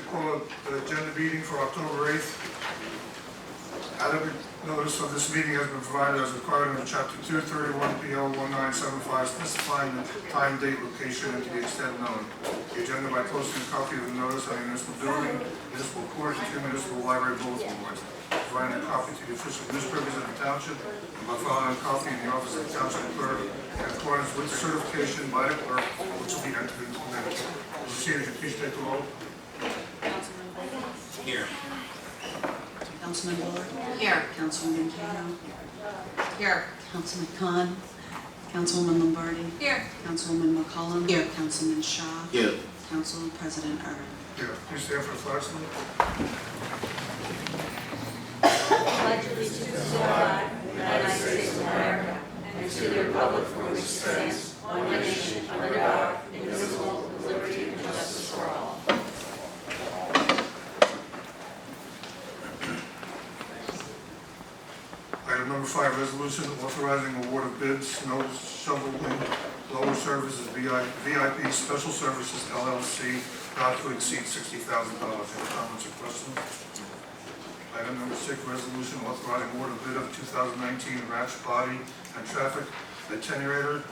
to call the agenda meeting for October 8th. Adequate notice of this meeting has been provided as required under Chapter 231 PL 1975, specifying the time, date, location, and to the extent known. The agenda by posting a copy of the notice on the municipal building, municipal court, and 2 municipal library bulletin boards, providing a copy to the official newspapers of the township, and by filing a copy in the office of the township clerk in accordance with certification by the clerk, which will be entered into the minutes. Mr. Senior, please take the roll. Here. Councilman Buller? Here. Councilwoman Kano? Here. Councilman Khan? Councilwoman Lombardi? Here. Councilwoman McCollum? Here. Councilman Shaw? Here. Council President Irwin? Here, please stand for the flag salute. Pledge allegiance to the flag of the United States of America and to the republic for which it stands, one nation, under God, indivisible, with liberty and justice for all. Item number 5, resolution authorizing award of bids, snow shoveling, blower services, VIP Special Services LLC, not to exceed $60,000. Any comments or questions? Item number 6, resolution authorizing award of bid of 2019 Ratch Body and Traffic Attenuator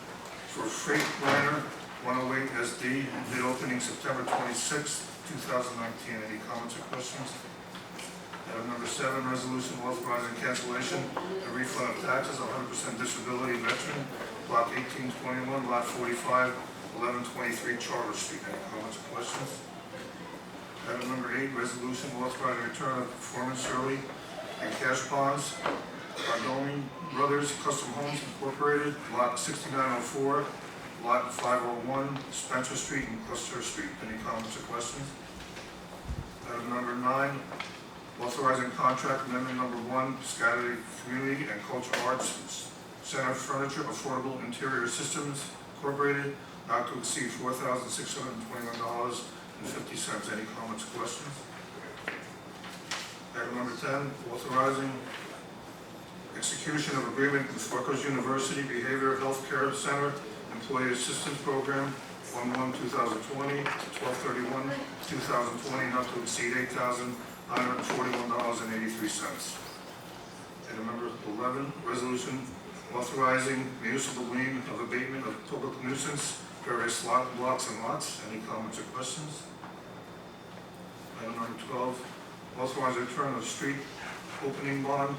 for Freightliner 108 SD, bid opening September 26, 2019. Any comments or questions? Item number 7, resolution authorizing cancellation and refund of taxes, 100% disability veteran, block 1821, lot 45, 1123 Charter Street. Any comments or questions? Item number 8, resolution authorizing return of performance surety and cash bonds, Cardone Brothers Custom Homes Incorporated, lot 6904, lot 501, Spencer Street and Cluster Street. Any comments or questions? Item number 9, authorizing contract amendment number 1, Piscataway Community and Cultural Arts Center Furniture Affordable Interior Systems Incorporated, not to exceed $4,621.50. Any comments or questions? Item number 10, authorizing execution of agreement with Rutgers University Behavioral Health Care Center Employee Assistance Program 1/1/2020 to 12/31/2020, not to exceed $8,941.83. Item number 11, resolution authorizing municipal lien of abatement of public nuisance, various blocks and lots. Any comments or questions? Item number 12, authorize return of street opening bond,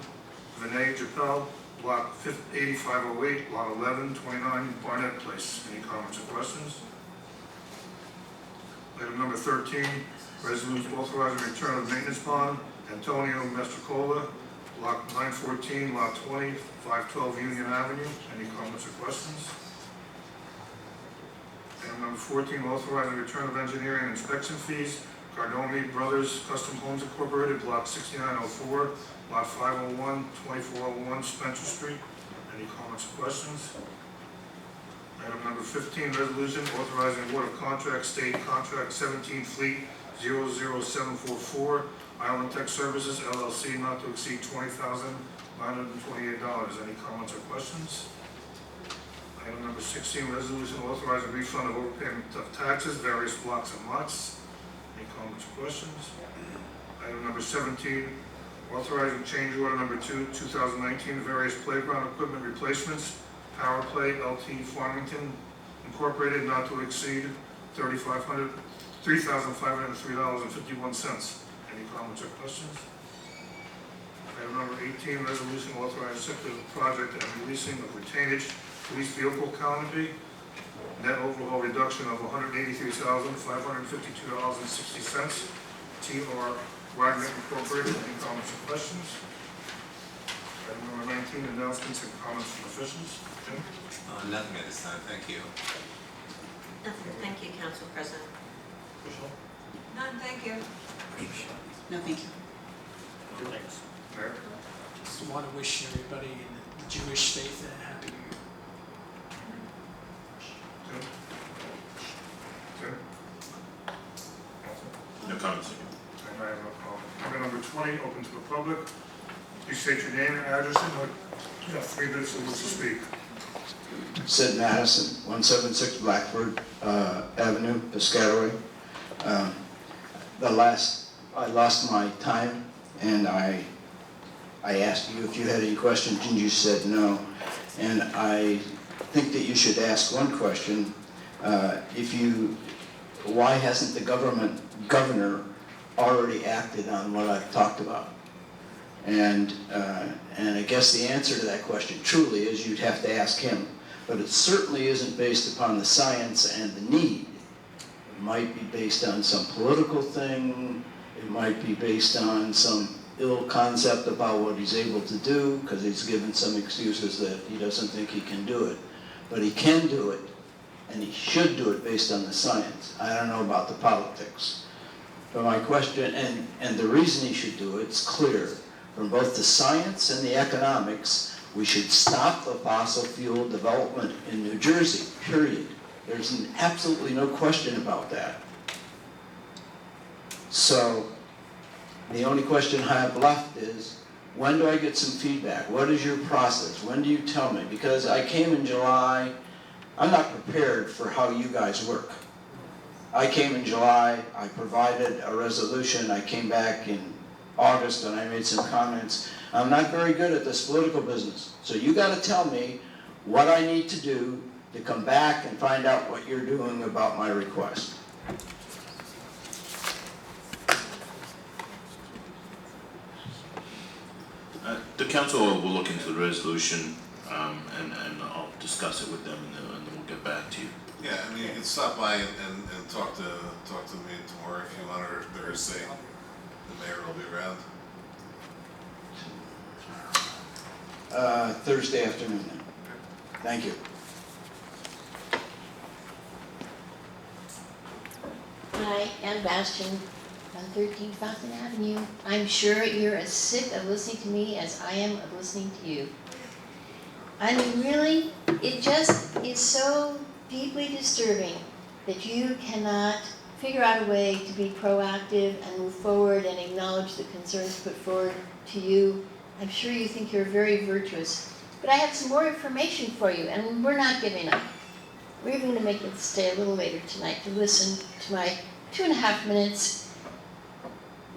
Vinay Japel, block 8508, lot 1129, Barnett Place. Any comments or questions? Item number 13, resolution authorizing return of maintenance bond, Antonio Mastrocola, block 914, lot 20, 512 Union Avenue. Any comments or questions? Item number 14, authorizing return of engineering and inspection fees, Cardone Brothers Custom Homes Incorporated, block 6904, lot 501, 2401 Spencer Street. Any comments or questions? Item number 15, resolution authorizing award of contract, state contract 17 Fleet 00744, Island Tech Services LLC, not to exceed $20,928. Any comments or questions? Item number 16, resolution authorizing refund of overpayment of taxes, various blocks and lots. Any comments or questions? Item number 17, authorizing change order number 2, 2019, various playground equipment replacements, Power Play LT Farmington Incorporated, not to exceed $3,503.51. Any comments or questions? Item number 18, resolution authorizing acceptance of project and releasing of retainage police vehicle calendar, net overall reduction of $183,552.60. TR Wagner Incorporated. Any comments or questions? Item number 19, announcements and comments from officials. Jim? Nothing at this time, thank you. Nothing. Thank you, Council President. Official? None, thank you. No, thank you. Mayor? Just want to wish everybody in the Jewish faith a happy New Year. Tim? Tim? No comments. And I have no comment. Item number 20, open to the public. Please state your name and address and you have 3 minutes to speak. Sid Madison, 176 Blackford Avenue, Piscataway. I lost my time, and I asked you if you had any questions, and you said no. And I think that you should ask one question. Why hasn't the governor already acted on what I've talked about? And I guess the answer to that question truly is you'd have to ask him. But it certainly isn't based upon the science and the need. It might be based on some political thing. It might be based on some ill concept about what he's able to do, because he's given some excuses that he doesn't think he can do it. But he can do it, and he should do it based on the science. I don't know about the politics. But my question, and the reason he should do it's clear. From both the science and the economics, we should stop the fossil fuel development in New Jersey, period. There's absolutely no question about that. So, the only question I have left is, when do I get some feedback? What is your process? When do you tell me? Because I came in July, I'm not prepared for how you guys work. I came in July, I provided a resolution, I came back in August and I made some comments. I'm not very good at this political business. So you gotta tell me what I need to do to come back and find out what you're doing about my request. The council will look into the resolution, and I'll discuss it with them, and then we'll get back to you. Yeah, I mean, you can stop by and talk to me tomorrow if you want, or Thursday. The mayor will be around. Thursday afternoon then. Thank you. Hi, Ann Bastian, on 13 Fountain Avenue. I'm sure you're as sick of listening to me as I am of listening to you. I mean, really, it just is so deeply disturbing that you cannot figure out a way to be proactive and move forward and acknowledge the concerns put forward to you. I'm sure you think you're very virtuous. But I have some more information for you, and we're not giving up. We're even going to make it stay a little later tonight to listen to my 2.5 minutes.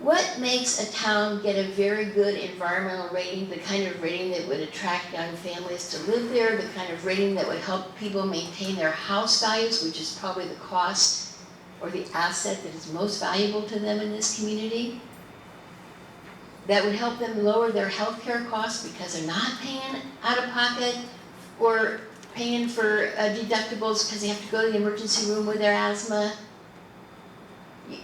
What makes a town get a very good environmental rating, the kind of rating that would attract young families to live there, the kind of rating that would help people maintain their house values, which is probably the cost or the asset that is most valuable to them in this community? That would help them lower their health care costs because they're not paying out of pocket or paying for deductibles because they have to go to the emergency room with their asthma.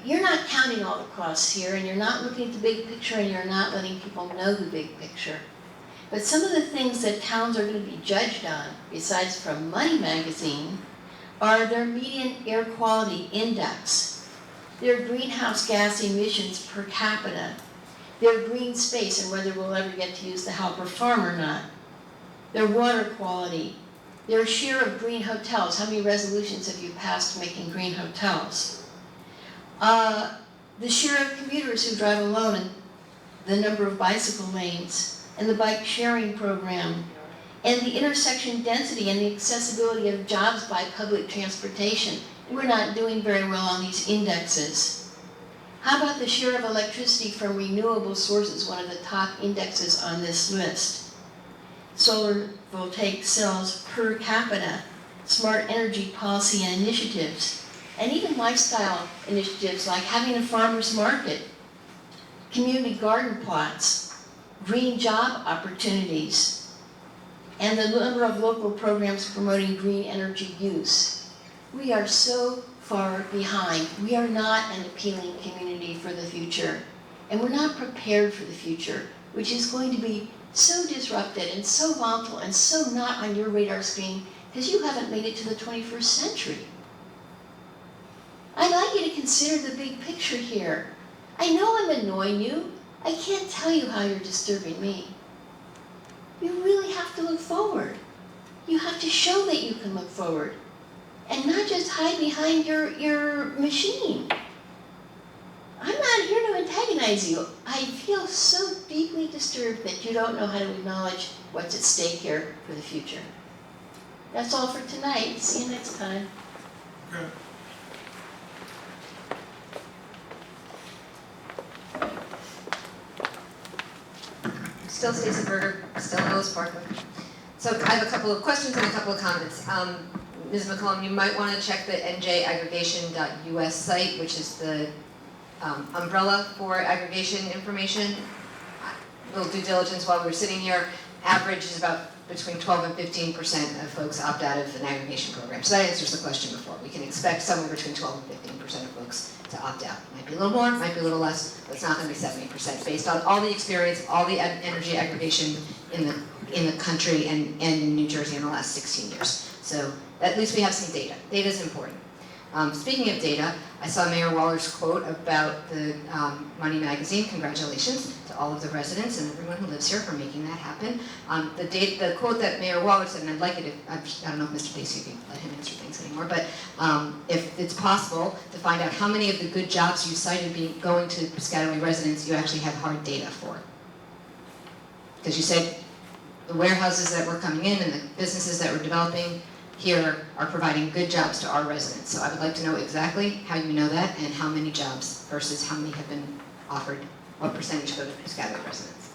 You're not counting all the costs here, and you're not looking at the big picture, and you're not letting people know the big picture. But some of the things that towns are going to be judged on, besides from Money Magazine, are their median air quality index, their greenhouse gas emissions per capita, their green space and whether we'll ever get to use the Helper Farm or not, their water quality, their share of green hotels. How many resolutions have you passed making green hotels? The share of commuters who drive alone and the number of bicycle lanes and the bike sharing program and the intersection density and the accessibility of jobs by public transportation. We're not doing very well on these indexes. How about the share of electricity from renewable sources, one of the top indexes on this list? Solar voltaic cells per capita, smart energy policy and initiatives, and even lifestyle initiatives like having a farmer's market, community garden plots, green job opportunities, and the number of local programs promoting green energy use. We are so far behind. We are not an appealing community for the future, and we're not prepared for the future, which is going to be so disrupted and so volatile and so not on your radar screen because you haven't made it to the 21st century. I'd like you to consider the big picture here. I know I'm annoying you. I can't tell you how you're disturbing me. You really have to look forward. You have to show that you can look forward and not just hide behind your machine. I'm not here to antagonize you. I feel so deeply disturbed that you don't know how to acknowledge what's at stake here for the future. That's all for tonight. See you next time. Okay. Still Stacy Berger, still Lois Parker. So I have a couple of questions and a couple of comments. Ms. McCollum, you might want to check the njaggregation.us site, which is the umbrella for aggregation information. A little due diligence while we were sitting here. Average is about between 12 and 15% of folks opt out of an aggregation program. So that answers the question before. We can expect somewhere between 12 and 15% of folks to opt out. Might be a little more, might be a little less, but it's not going to be 70% based on all the experience, all the energy aggregation in the country and in New Jersey in the last 16 years. So at least we have some data. Data is important. Speaking of data, I saw Mayor Waller's quote about the Money Magazine. Congratulations to all of the residents and everyone who lives here for making that happen. The quote that Mayor Waller said, and I'd like it if, I don't know if Mr. Dacey can let him answer things anymore, but if it's possible to find out how many of the good jobs you cited going to Piscataway residents you actually have hard data for. Because you said the warehouses that were coming in and the businesses that were developing here are providing good jobs to our residents. So I would like to know exactly how you know that and how many jobs versus how many have been offered, what percentage go to Piscataway residents.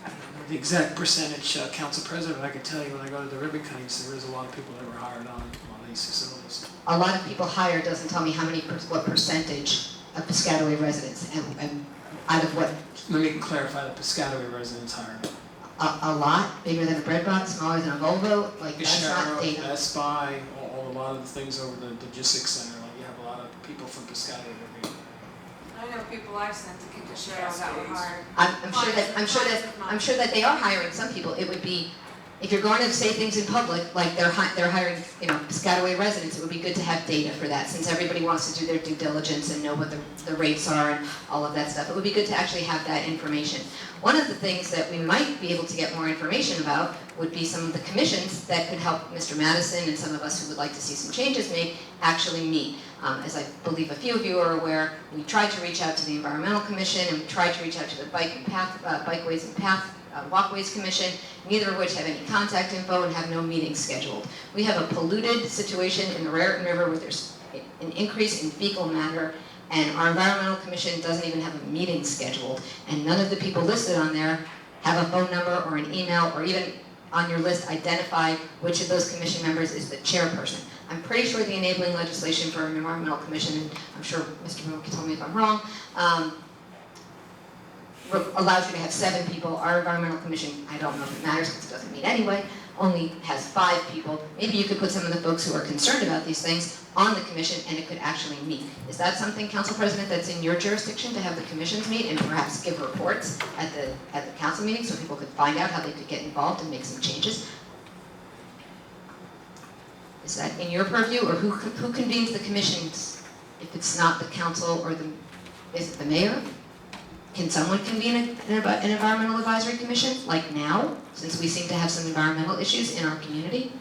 I don't know the exact percentage, Council President, but I can tell you when I go to the ribbon cuttings, there is a lot of people that were hired on these facilities. A lot of people hired doesn't tell me what percentage of Piscataway residents and out of what. Let me clarify, the Piscataway residents hired. A lot, bigger than a bread box, smaller than a Volvo, like that's not data. Best Buy, a lot of the things over the logistics center, like you have a lot of people from Piscataway that I know people I've sent to Piscataway that were hired. I'm sure that they are hiring some people. It would be, if you're going to say things in public, like they're hiring, Piscataway residents, it would be good to have data for that, since everybody wants to do their due diligence and know what the rates are and all of that stuff. It would be good to actually have that information. One of the things that we might be able to get more information about would be some of the commissions that could help Mr. Madison and some of us who would like to see some changes made actually meet. As I believe a few of you are aware, we tried to reach out to the Environmental Commission and we tried to reach out to the Bikeways and Walkways Commission, neither of which have any contact info and have no meetings scheduled. We have a polluted situation in the Raritan River where there's an increase in fecal matter, and our Environmental Commission doesn't even have a meeting scheduled, and none of the people listed on there have a phone number or an email, or even on your list identify which of those commission members is the chairperson. I'm pretty sure the enabling legislation for an Environmental Commission, and I'm sure Mr. Moore can tell me if I'm wrong, allows you to have 7 people. Our Environmental Commission, I don't know if it matters because it doesn't meet anyway, only has 5 people. Maybe you could put some of the folks who are concerned about these things on the commission and it could actually meet. Is that something, Council President, that's in your jurisdiction to have the commissions meet and perhaps give reports at the council meeting so people could find out how they could get involved and make some changes? Is that in your purview, or who convenes the commissions if it's not the council, or is it the mayor? Can someone convene an environmental advisory commission, like now, since we seem to have some environmental issues in our community?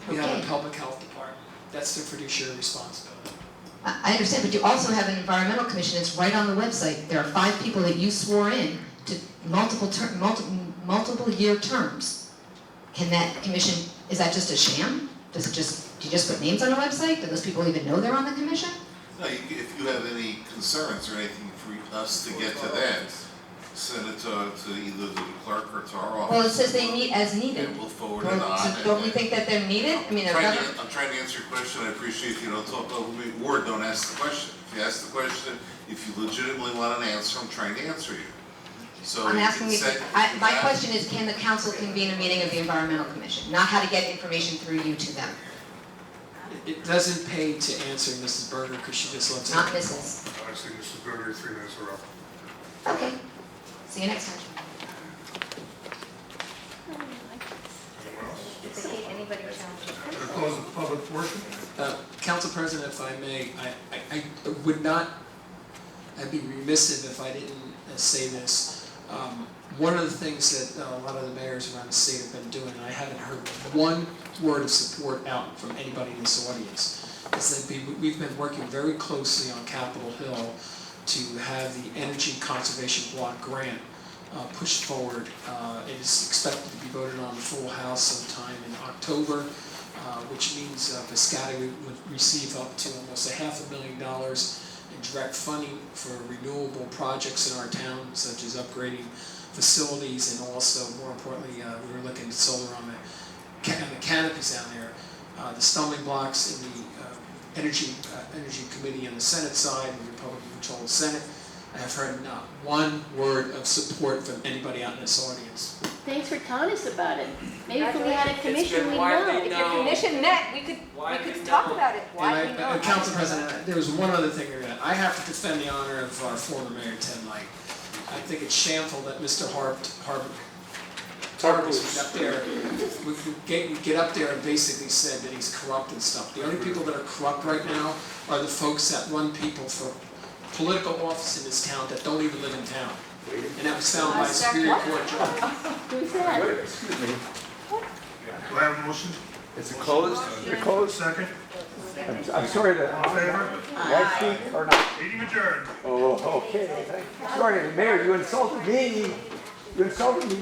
We have a public health department. That's their fiduciary responsibility. I understand, but you also have an environmental commission. It's right on the website. There are 5 people that you swore in to multiple year terms. Can that commission, is that just a sham? Do you just put names on a website? Do those people even know they're on the commission? No, if you have any concerns or anything for us to get to that, send it to either the clerk or to our office. Well, it says they meet as needed. And we'll forward it on. So don't we think that they're needed? I mean, I'm trying to answer your question. I appreciate if you don't talk over me, or don't ask the question. If you ask the question, if you legitimately want an answer, I'm trying to answer you. So I'm asking you, my that. question is, can the council convene a meeting of the Environmental Commission? Not how to get information through you to them. It doesn't pay to answer Mrs. Berger because she just loves it. Not Mrs. Actually, Mrs. Berger, 3 minutes are up. Okay. See you next time. Anyone else? If they hate anybody challenging. We'll close the public portion. Council President, if I may, I would not, I'd be remiss if I didn't say this. One of the things that a lot of the mayors around the state have been doing, and I haven't heard one word of support out from anybody in this audience, is that we've been working very closely on Capitol Hill to have the Energy Conservation Block Grant pushed forward. It is expected to be voted on the full House sometime in October, which means Piscataway would receive up to almost $500,000 in and direct funding for renewable projects in our town, such as upgrading facilities, and also, more importantly, we were looking at solar on the canopies down there. The stumbling blocks in the Energy Committee on the Senate side, the Republican-controlled Senate, I have heard not one word of support from anybody out in this audience. Thanks for telling us about it. Maybe if we had a commission, we'd know. If your commission met, we could talk about it. Why do you know? Council President, there was one other thing that I have to defend the honor of our former mayor, Ted Light. I think it's shameful that Mr. Harvey was up there, we get up there and basically said that he's corrupt and stuff. The only people that are corrupt right now are the folks that run people for political office in this town that don't even live in town. And that was found by a Superior Court judge. Who's that? Do I have a motion? Is it closed? Is it closed? Second? I'm sorry to, All in favor? did I speak or not? Meeting adjourned. Oh, okay. Sorry, Mayor, you insulted me. You insulted me.